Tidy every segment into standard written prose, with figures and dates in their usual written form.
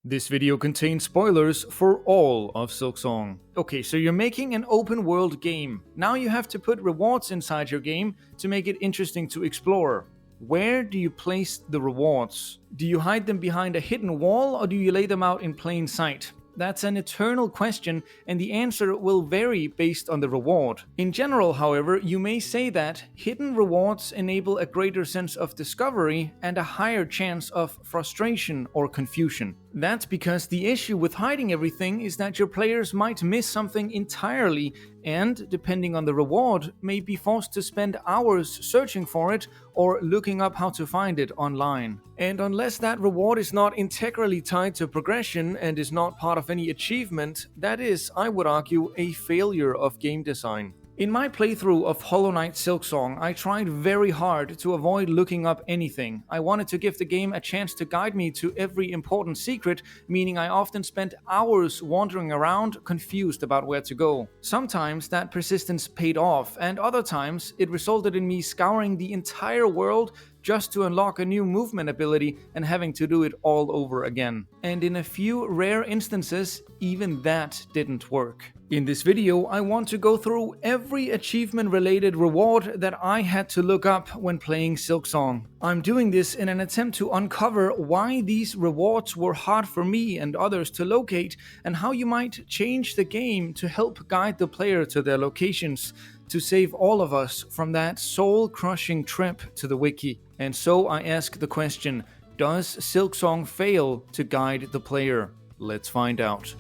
This video contains spoilers for all of Silksong. Okay, so you're making an open world game. Now you have to put rewards inside your game to make it interesting to explore. Where do you place the rewards? Do you hide them behind a hidden wall or do you lay them out in plain sight? That's an eternal question, and the answer will vary based on the reward. In general, however, you may say that hidden rewards enable a greater sense of discovery and a higher chance of frustration or confusion. That's because the issue with hiding everything is that your players might miss something entirely and, depending on the reward, may be forced to spend hours searching for it or looking up how to find it online. And unless that reward is not integrally tied to progression and is not part of any achievement, that is, I would argue, a failure of game design. In my playthrough of Hollow Knight Silksong, I tried very hard to avoid looking up anything. I wanted to give the game a chance to guide me to every important secret, meaning I often spent hours wandering around, confused about where to go. Sometimes that persistence paid off, and other times it resulted in me scouring the entire world just to unlock a new movement ability and having to do it all over again. And in a few rare instances, even that didn't work. In this video, I want to go through every achievement-related reward that I had to look up when playing Silksong. I'm doing this in an attempt to uncover why these rewards were hard for me and others to locate, and how you might change the game to help guide the player to their locations, to save all of us from that soul-crushing trip to the wiki. And so I ask the question, does Silksong fail to guide the player? Let's find out.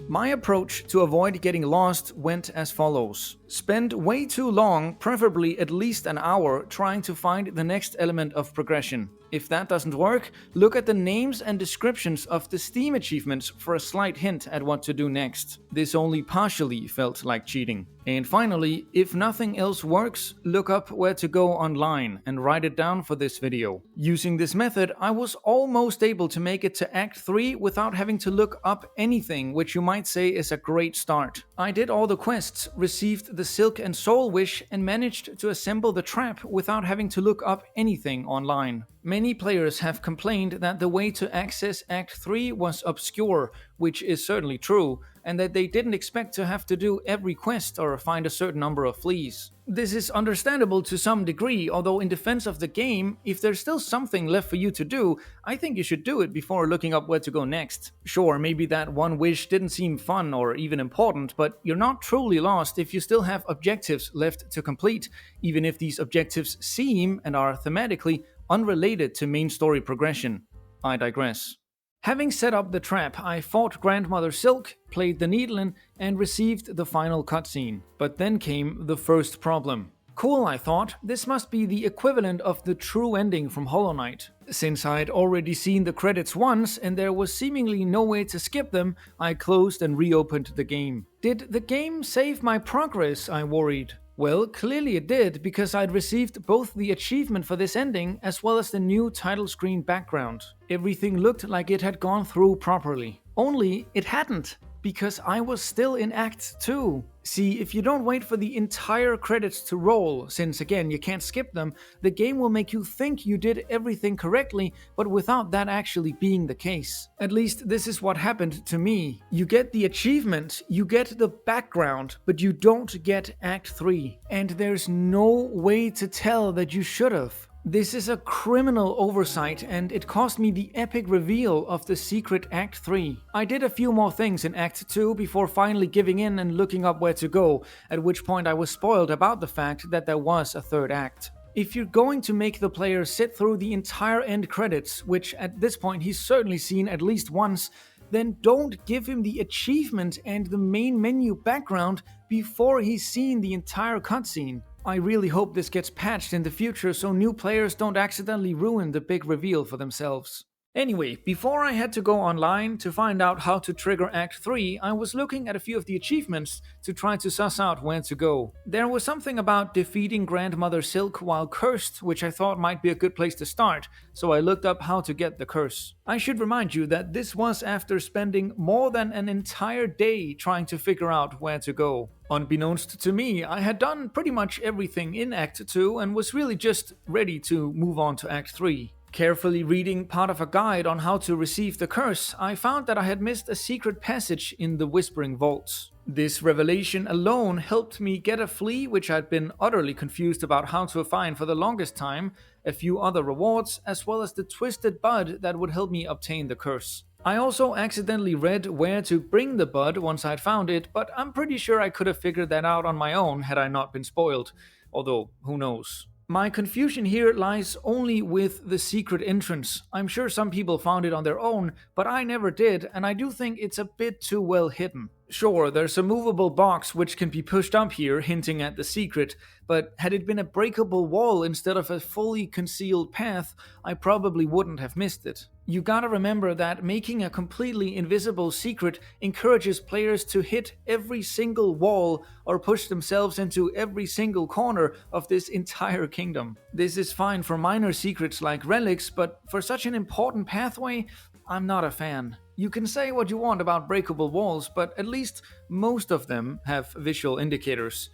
My approach to avoid getting lost went as follows. Spend way too long, preferably at least an hour, trying to find the next element of progression. If that doesn't work, look at the names and descriptions of the Steam achievements for a slight hint at what to do next. This only partially felt like cheating. And finally, if nothing else works, look up where to go online and write it down for this video. Using this method, I was almost able to make it to Act 3 without having to look up anything, which you might say is a great start. I did all the quests, received the Silk and Soul Wish, and managed to assemble the trap without having to look up anything online. Many players have complained that the way to access Act 3 was obscure, which is certainly true, and that they didn't expect to have to do every quest or find a certain number of fleas. This is understandable to some degree, although in defense of the game, if there's still something left for you to do, I think you should do it before looking up where to go next. Sure, maybe that one wish didn't seem fun or even important, but you're not truly lost if you still have objectives left to complete, even if these objectives seem and are thematically unrelated to main story progression. I digress. Having set up the trap, I fought Grandmother Silk, played the Needlin, and received the final cutscene. But then came the first problem. Cool, I thought, this must be the equivalent of the true ending from Hollow Knight. Since I'd already seen the credits once and there was seemingly no way to skip them, I closed and reopened the game. Did the game save my progress, I worried. Well, clearly it did, because I'd received both the achievement for this ending as well as the new title screen background. Everything looked like it had gone through properly. Only it hadn't, because I was still in Act 2. See, if you don't wait for the entire credits to roll, since again you can't skip them, the game will make you think you did everything correctly, but without that actually being the case. At least this is what happened to me. You get the achievement, you get the background, but you don't get Act 3. And there's no way to tell that you should have. This is a criminal oversight, and it cost me the epic reveal of the secret Act 3. I did a few more things in Act 2 before finally giving in and looking up where to go, at which point I was spoiled about the fact that there was a third act. If you're going to make the player sit through the entire end credits, which at this point he's certainly seen at least once, then don't give him the achievement and the main menu background before he's seen the entire cutscene. I really hope this gets patched in the future so new players don't accidentally ruin the big reveal for themselves. Anyway, before I had to go online to find out how to trigger Act 3, I was looking at a few of the achievements to try to suss out where to go. There was something about defeating Grandmother Silk while cursed, which I thought might be a good place to start, so I looked up how to get the curse. I should remind you that this was after spending more than an entire day trying to figure out where to go. Unbeknownst to me, I had done pretty much everything in Act 2 and was really just ready to move on to Act 3. Carefully reading part of a guide on how to receive the curse, I found that I had missed a secret passage in the Whispering Vaults. This revelation alone helped me get a flea, which I'd been utterly confused about how to find for the longest time, a few other rewards, as well as the twisted bud that would help me obtain the curse. I also accidentally read where to bring the bud once I'd found it, but I'm pretty sure I could have figured that out on my own had I not been spoiled, although who knows. My confusion here lies only with the secret entrance. I'm sure some people found it on their own, but I never did, and I do think it's a bit too well hidden. Sure, there's a movable box which can be pushed up here, hinting at the secret, but had it been a breakable wall instead of a fully concealed path, I probably wouldn't have missed it. You gotta remember that making a completely invisible secret encourages players to hit every single wall or push themselves into every single corner of this entire kingdom. This is fine for minor secrets like relics, but for such an important pathway, I'm not a fan. You can say what you want about breakable walls, but at least most of them have visual indicators.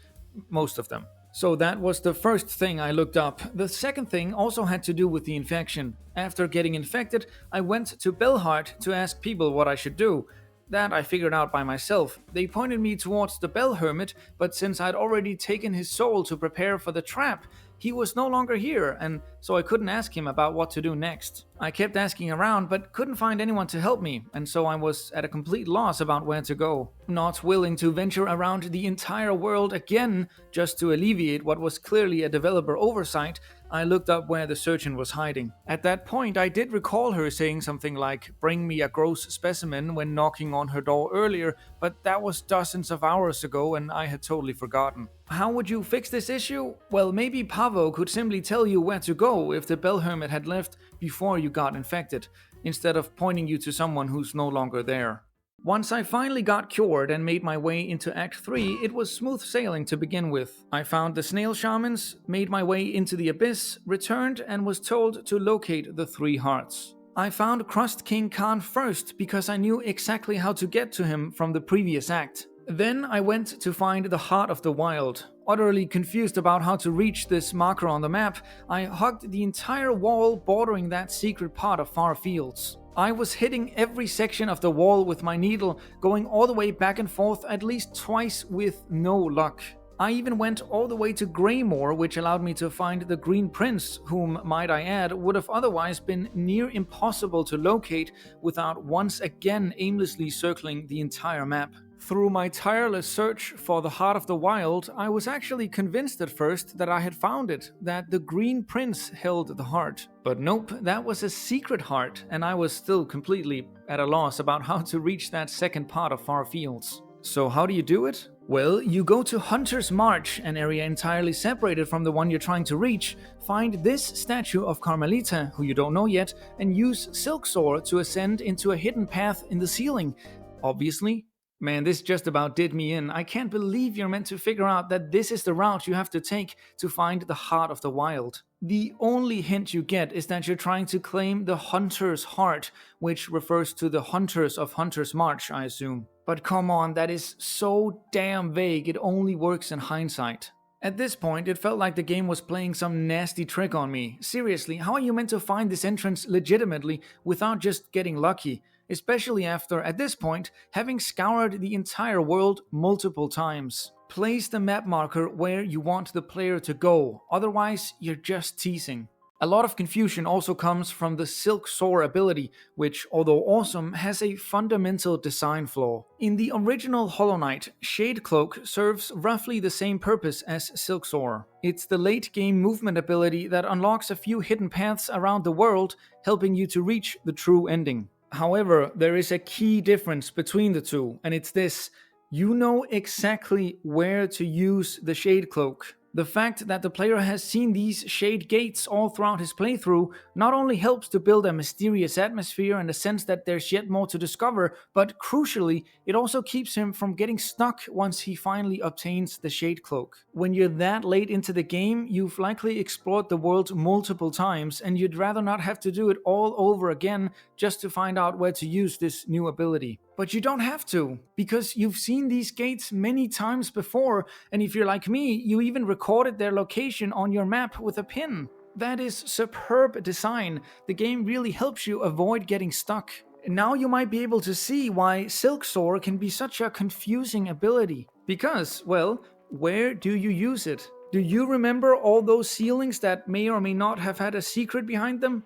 Most of them. So that was the first thing I looked up. The second thing also had to do with the infection. After getting infected, I went to Bellheart to ask people what I should do. That I figured out by myself. They pointed me towards the Bell Hermit, but since I'd already taken his soul to prepare for the trap, he was no longer here, and so I couldn't ask him about what to do next. I kept asking around, but couldn't find anyone to help me, and so I was at a complete loss about where to go. Not willing to venture around the entire world again just to alleviate what was clearly a developer oversight, I looked up where the surgeon was hiding. At that point, I did recall her saying something like, "Bring me a gross specimen," when knocking on her door earlier, but that was dozens of hours ago and I had totally forgotten. How would you fix this issue? Well, maybe Pavo could simply tell you where to go if the Bell Hermit had left before you got infected, instead of pointing you to someone who's no longer there. Once I finally got cured and made my way into Act 3, it was smooth sailing to begin with. I found the snail shamans, made my way into the abyss, returned and was told to locate the 3 hearts. I found Crust King Khan first because I knew exactly how to get to him from the previous act. Then I went to find the Heart of the Wild. Utterly confused about how to reach this marker on the map, I hugged the entire wall bordering that secret part of Far Fields. I was hitting every section of the wall with my needle, going all the way back and forth at least twice with no luck. I even went all the way to Greymoor, which allowed me to find the Green Prince, whom, might I add, would have otherwise been near impossible to locate without once again aimlessly circling the entire map. Through my tireless search for the Heart of the Wild, I was actually convinced at first that I had found it, that the Green Prince held the heart. But nope, that was a secret heart, and I was still completely at a loss about how to reach that second part of Far Fields. So how do you do it? Well, you go to Hunter's March, an area entirely separated from the one you're trying to reach, find this statue of Carmelita, who you don't know yet, and use Silksong to ascend into a hidden path in the ceiling. Obviously. Man, this just about did me in. I can't believe you're meant to figure out that this is the route you have to take to find the Heart of the Wild. The only hint you get is that you're trying to claim the Hunter's Heart, which refers to the Hunters of Hunter's March, I assume. But come on, that is so damn vague, it only works in hindsight. At this point, it felt like the game was playing some nasty trick on me. Seriously, how are you meant to find this entrance legitimately without just getting lucky? Especially after, at this point, having scoured the entire world multiple times. Place the map marker where you want the player to go, otherwise you're just teasing. A lot of confusion also comes from the Silksong ability, which, although awesome, has a fundamental design flaw. In the original Hollow Knight, Shade Cloak serves roughly the same purpose as Silksong. It's the late game movement ability that unlocks a few hidden paths around the world, helping you to reach the true ending. However, there is a key difference between the two, and it's this: you know exactly where to use the Shade Cloak. The fact that the player has seen these shade gates all throughout his playthrough not only helps to build a mysterious atmosphere and a sense that there's yet more to discover, but crucially, it also keeps him from getting stuck once he finally obtains the Shade Cloak. When you're that late into the game, you've likely explored the world multiple times, and you'd rather not have to do it all over again just to find out where to use this new ability. But you don't have to, because you've seen these gates many times before, and if you're like me, you even recorded their location on your map with a pin. That is superb design. The game really helps you avoid getting stuck. Now you might be able to see why Silksong can be such a confusing ability. Because, well, where do you use it? Do you remember all those ceilings that may or may not have had a secret behind them?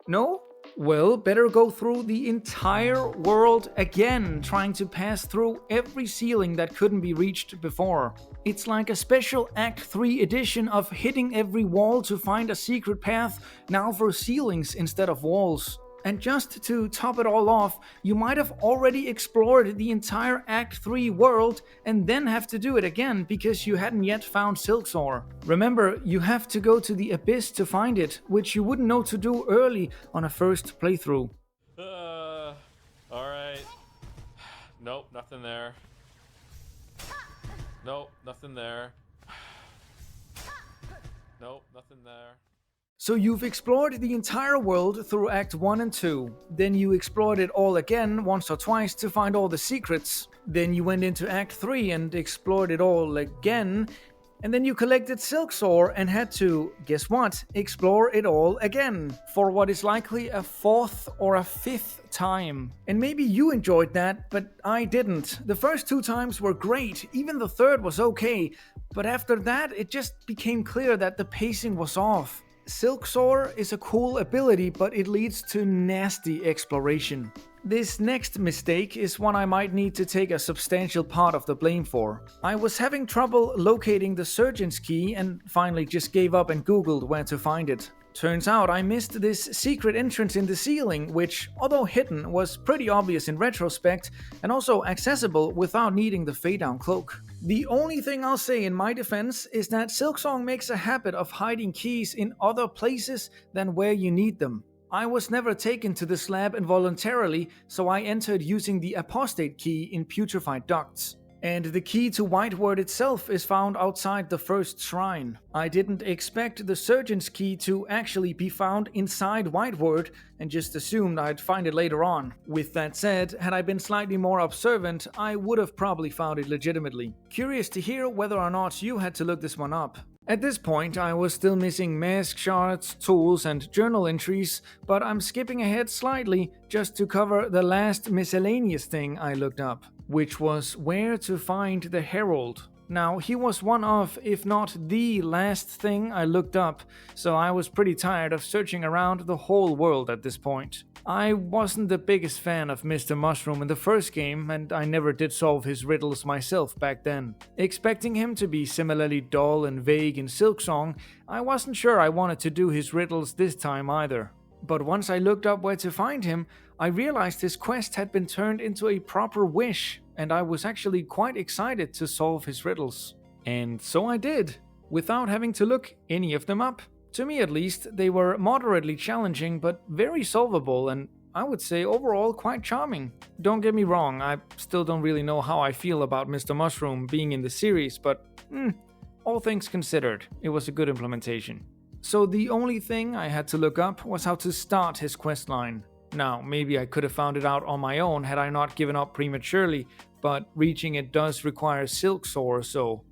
No? Well, better go through the entire world again, trying to pass through every ceiling that couldn't be reached before. It's like a special Act 3 edition of hitting every wall to find a secret path, now for ceilings instead of walls. And just to top it all off, you might have already explored the entire Act 3 world and then have to do it again because you hadn't yet found Silksong. Remember, you have to go to the Abyss to find it, which you wouldn't know to do early on a first playthrough. Alright. Nope, nothing there. Nope, nothing there. Nope, nothing there. So you've explored the entire world through Act 1 and 2. Then you explored it all again once or twice to find all the secrets. Then you went into Act 3 and explored it all again. And then you collected Silksong and had to, guess what, explore it all again. For what is likely a fourth or a fifth time. And maybe you enjoyed that, but I didn't. The first 2 times were great, even the third was okay. But after that, it just became clear that the pacing was off. Silksong is a cool ability, but it leads to nasty exploration. This next mistake is one I might need to take a substantial part of the blame for. I was having trouble locating the Surgeon's Key and finally just gave up and googled where to find it. Turns out I missed this secret entrance in the ceiling, which, although hidden, was pretty obvious in retrospect and also accessible without needing the fade-down cloak. The only thing I'll say in my defense is that Silksong makes a habit of hiding keys in other places than where you need them. I was never taken to the slab involuntarily, so I entered using the Apostate key in Putrefied Ducts. And the key to Whiteward itself is found outside the first shrine. I didn't expect the Surgeon's Key to actually be found inside Whiteward and just assumed I'd find it later on. With that said, had I been slightly more observant, I would have probably found it legitimately. Curious to hear whether or not you had to look this one up. At this point, I was still missing mask shards, tools, and journal entries, but I'm skipping ahead slightly just to cover the last miscellaneous thing I looked up, which was where to find the Herald. Now, he was one of, if not the last thing I looked up, so I was pretty tired of searching around the whole world at this point. I wasn't the biggest fan of Mr. Mushroom in the first game, and I never did solve his riddles myself back then. Expecting him to be similarly dull and vague in Silksong, I wasn't sure I wanted to do his riddles this time either. But once I looked up where to find him, I realized his quest had been turned into a proper wish, and I was actually quite excited to solve his riddles. And so I did, without having to look any of them up. To me at least, they were moderately challenging but very solvable and I would say overall quite charming. Don't get me wrong, I still don't really know how I feel about Mr. Mushroom being in the series, but all things considered, it was a good implementation. So the only thing I had to look up was how to start his questline. Now, maybe I could have found it out on my own had I not given up prematurely, but reaching it does require Silksong, so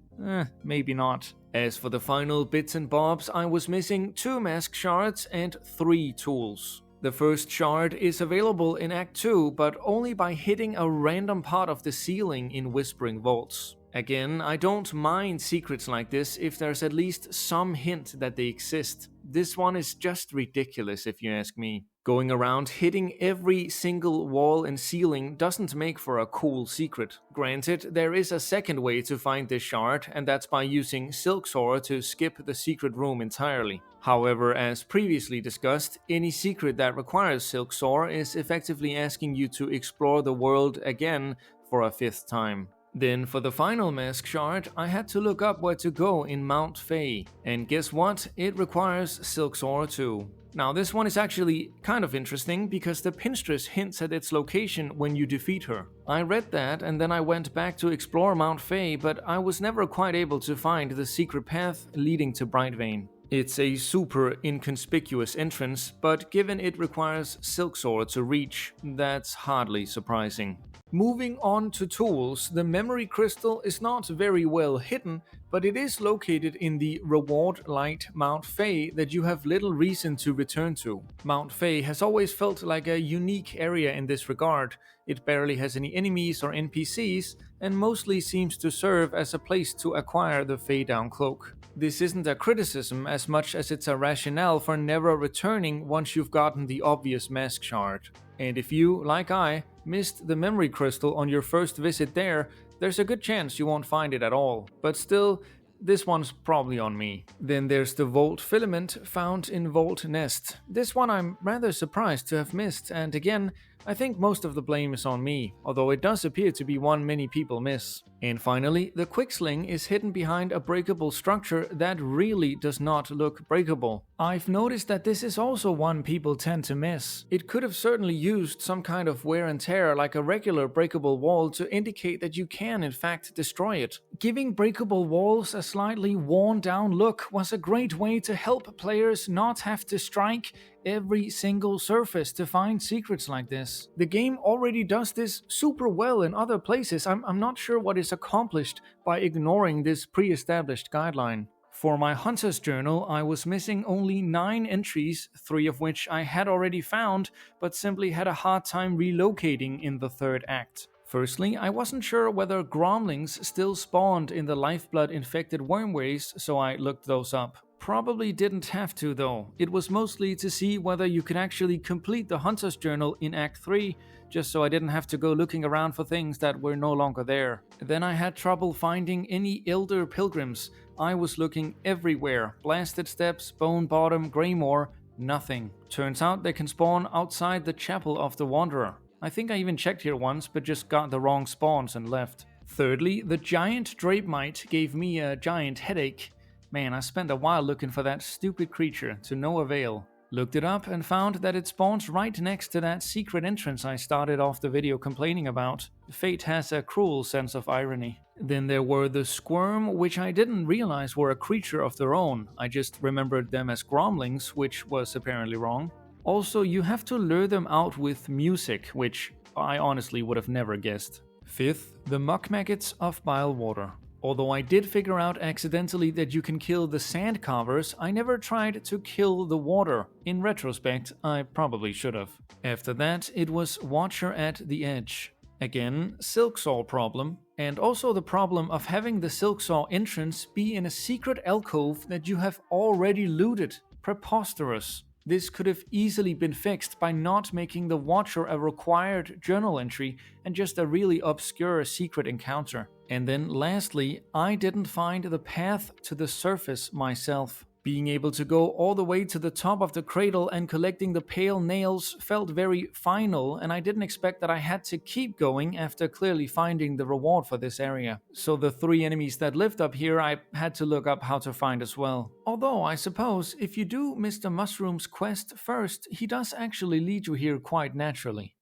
maybe not. As for the final bits and bobs, I was missing 2 mask shards and 3 tools. The first shard is available in Act 2, but only by hitting a random part of the ceiling in Whispering Vaults. Again, I don't mind secrets like this if there's at least some hint that they exist. This one is just ridiculous if you ask me. Going around hitting every single wall and ceiling doesn't make for a cool secret. Granted, there is a second way to find this shard, and that's by using Silksong to skip the secret room entirely. However, as previously discussed, any secret that requires Silksong is effectively asking you to explore the world again for a 5th time. Then for the final mask shard, I had to look up where to go in Mount Fae, and guess what? It requires Silksong too. Now this one is actually kind of interesting because the Pinstress hints at its location when you defeat her. I read that and then I went back to explore Mount Fae, but I was never quite able to find the secret path leading to Brightvein. It's a super inconspicuous entrance, but given it requires Silksong to reach, that's hardly surprising. Moving on to tools, the memory crystal is not very well hidden, but it is located in the reward light Mount Fae that you have little reason to return to. Mount Fae has always felt like a unique area in this regard. It barely has any enemies or NPCs, and mostly seems to serve as a place to acquire the Fae Down Cloak. This isn't a criticism as much as it's a rationale for never returning once you've gotten the obvious mask shard. And if you, like I, missed the memory crystal on your first visit there, there's a good chance you won't find it at all. But still, this one's probably on me. Then there's the Vault Filament found in Vault Nest. This one I'm rather surprised to have missed, and again, I think most of the blame is on me, although it does appear to be one many people miss. And finally, the Quicksling is hidden behind a breakable structure that really does not look breakable. I've noticed that this is also one people tend to miss. It could have certainly used some kind of wear and tear like a regular breakable wall to indicate that you can in fact destroy it. Giving breakable walls a slightly worn down look was a great way to help players not have to strike every single surface to find secrets like this. The game already does this super well in other places. I'm not sure what is accomplished by ignoring this pre-established guideline. For my Hunter's Journal, I was missing only 9 entries, 3 of which I had already found, but simply had a hard time relocating in the 3rd act. Firstly, I wasn't sure whether gromlings still spawned in the lifeblood-infected wormways, so I looked those up. Probably didn't have to though. It was mostly to see whether you could actually complete the Hunter's Journal in Act 3, just so I didn't have to go looking around for things that were no longer there. Then I had trouble finding any Elder Pilgrims. I was looking everywhere. Blasted Steps, Bone Bottom, Greymoor, nothing. Turns out they can spawn outside the Chapel of the Wanderer. I think I even checked here once, but just got the wrong spawns and left. Thirdly, the giant Drapemite gave me a giant headache. Man, I spent a while looking for that stupid creature, to no avail. Looked it up and found that it spawns right next to that secret entrance I started off the video complaining about. Fate has a cruel sense of irony. Then there were the Squirm, which I didn't realize were a creature of their own. I just remembered them as gromlings, which was apparently wrong. Also, you have to lure them out with music, which I honestly would have never guessed. Fifth, the Muck Maggots of Bilewater. Although I did figure out accidentally that you can kill the sand carvers, I never tried to kill the water. In retrospect, I probably should have. After that, it was Watcher at the Edge. Again, Silksaw problem, and also the problem of having the Silksaw entrance be in a secret alcove that you have already looted. Preposterous. This could have easily been fixed by not making the Watcher a required journal entry and just a really obscure secret encounter. And then lastly, I didn't find the path to the surface myself. Being able to go all the way to the top of the cradle and collecting the pale nails felt very final, and I didn't expect that I had to keep going after clearly finding the reward for this area. So the 3 enemies that lived up here I had to look up how to find as well. Although I suppose if you do Mr. Mushroom's quest first, he does actually lead you here quite naturally.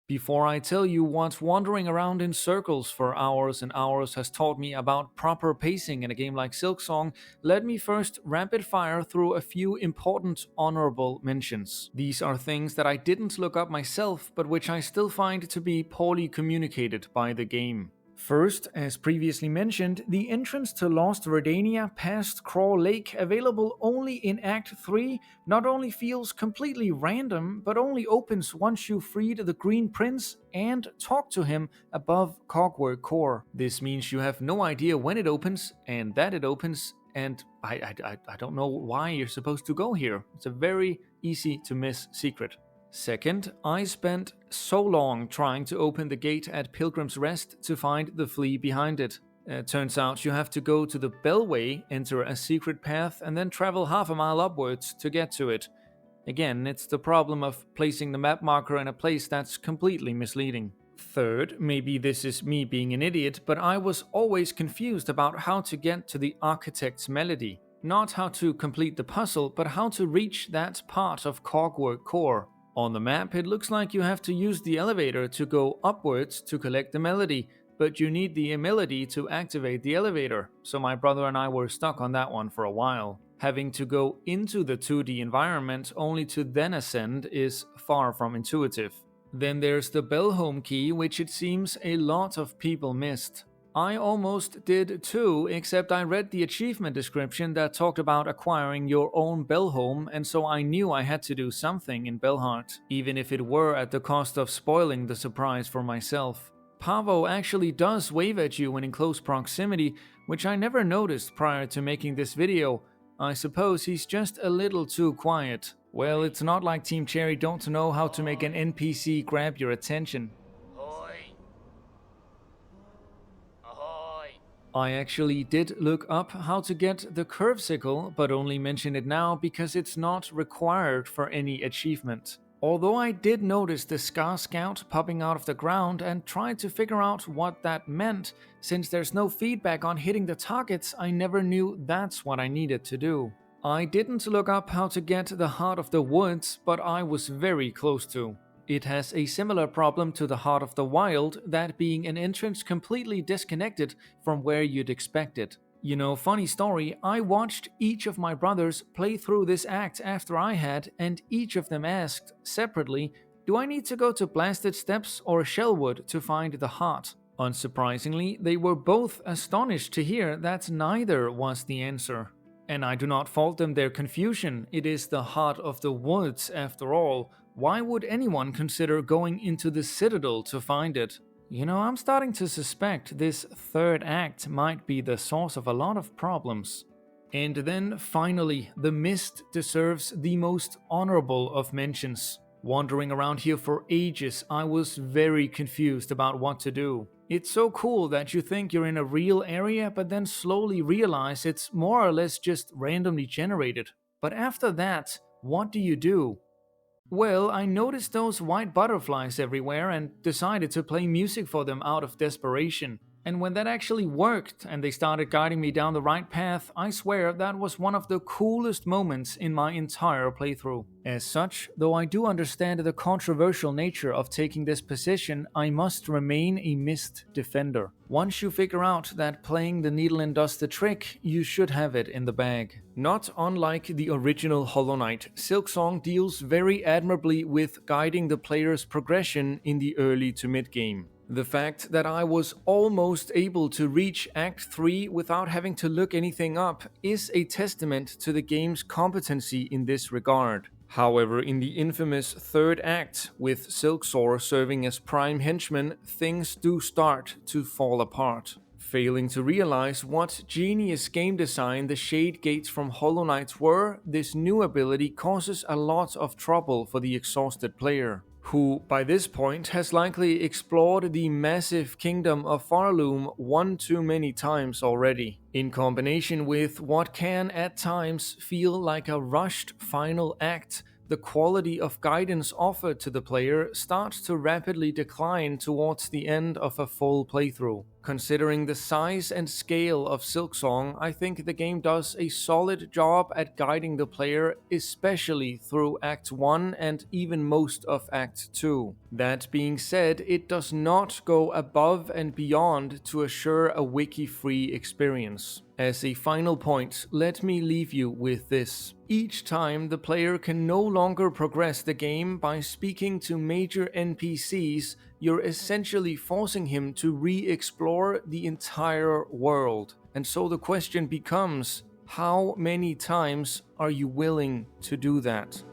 Before I tell you what wandering around in circles for hours and hours has taught me about proper pacing in a game like Silksong, let me first rapid fire through a few important honorable mentions. These are things that I didn't look up myself, but which I still find to be poorly communicated by the game. First, as previously mentioned, the entrance to Lost Redania past Craw Lake, available only in Act 3, not only feels completely random, but only opens once you freed the Green Prince and talk to him above Cogwork Core. This means you have no idea when it opens, and that it opens, and I don't know why you're supposed to go here. It's a very easy to miss secret. Second, I spent so long trying to open the gate at Pilgrim's Rest to find the flea behind it. Turns out you have to go to the Bellway, enter a secret path, and then travel half a mile upwards to get to it. Again, it's the problem of placing the map marker in a place that's completely misleading. Third, maybe this is me being an idiot, but I was always confused about how to get to the Architect's Melody. Not how to complete the puzzle, but how to reach that part of Cogwork Core. On the map, it looks like you have to use the elevator to go upwards to collect the melody, but you need the melody to activate the elevator, so my brother and I were stuck on that one for a while. Having to go into the 2D environment only to then ascend is far from intuitive. Then there's the Bellhome Key, which it seems a lot of people missed. I almost did too, except I read the achievement description that talked about acquiring your own Bellhome, and so I knew I had to do something in Bellheart, even if it were at the cost of spoiling the surprise for myself. Pavo actually does wave at you when in close proximity, which I never noticed prior to making this video. I suppose he's just a little too quiet. Well, it's not like Team Cherry don't know how to make an NPC grab your attention. I actually did look up how to get the Curvesicle, but only mention it now because it's not required for any achievement. Although I did notice the Scar Scout popping out of the ground and tried to figure out what that meant, since there's no feedback on hitting the targets, I never knew that's what I needed to do. I didn't look up how to get the Heart of the Woods, but I was very close to. It has a similar problem to the Heart of the Wild, that being an entrance completely disconnected from where you'd expect it. You know, funny story, I watched each of my brothers play through this act after I had, and each of them asked, separately, do I need to go to Blasted Steps or Shellwood to find the heart? Unsurprisingly, they were both astonished to hear that neither was the answer. And I do not fault them their confusion, it is the Heart of the Woods after all. Why would anyone consider going into the Citadel to find it? You know, I'm starting to suspect this third act might be the source of a lot of problems. And then, finally, the Mist deserves the most honorable of mentions. Wandering around here for ages, I was very confused about what to do. It's so cool that you think you're in a real area, but then slowly realize it's more or less just randomly generated. But after that, what do you do? Well, I noticed those white butterflies everywhere and decided to play music for them out of desperation. And when that actually worked and they started guiding me down the right path, I swear that was one of the coolest moments in my entire playthrough. As such, though I do understand the controversial nature of taking this position, I must remain a Mist defender. Once you figure out that playing the needle and does the trick, you should have it in the bag. Not unlike the original Hollow Knight, Silksong deals very admirably with guiding the player's progression in the early to mid game. The fact that I was almost able to reach Act 3 without having to look anything up is a testament to the game's competency in this regard. However, in the infamous third act, with Silksong serving as prime henchman, things do start to fall apart. Failing to realize what genius game design the Shade Gates from Hollow Knight were, this new ability causes a lot of trouble for the exhausted player, who, by this point, has likely explored the massive kingdom of Farloom one too many times already. In combination with what can at times feel like a rushed final act, the quality of guidance offered to the player starts to rapidly decline towards the end of a full playthrough. Considering the size and scale of Silksong, I think the game does a solid job at guiding the player, especially through Act 1 and even most of Act 2. That being said, it does not go above and beyond to assure a wiki-free experience. As a final point, let me leave you with this. Each time, the player can no longer progress the game by speaking to major NPCs, you're essentially forcing him to re-explore the entire world. And so the question becomes, how many times are you willing to do that?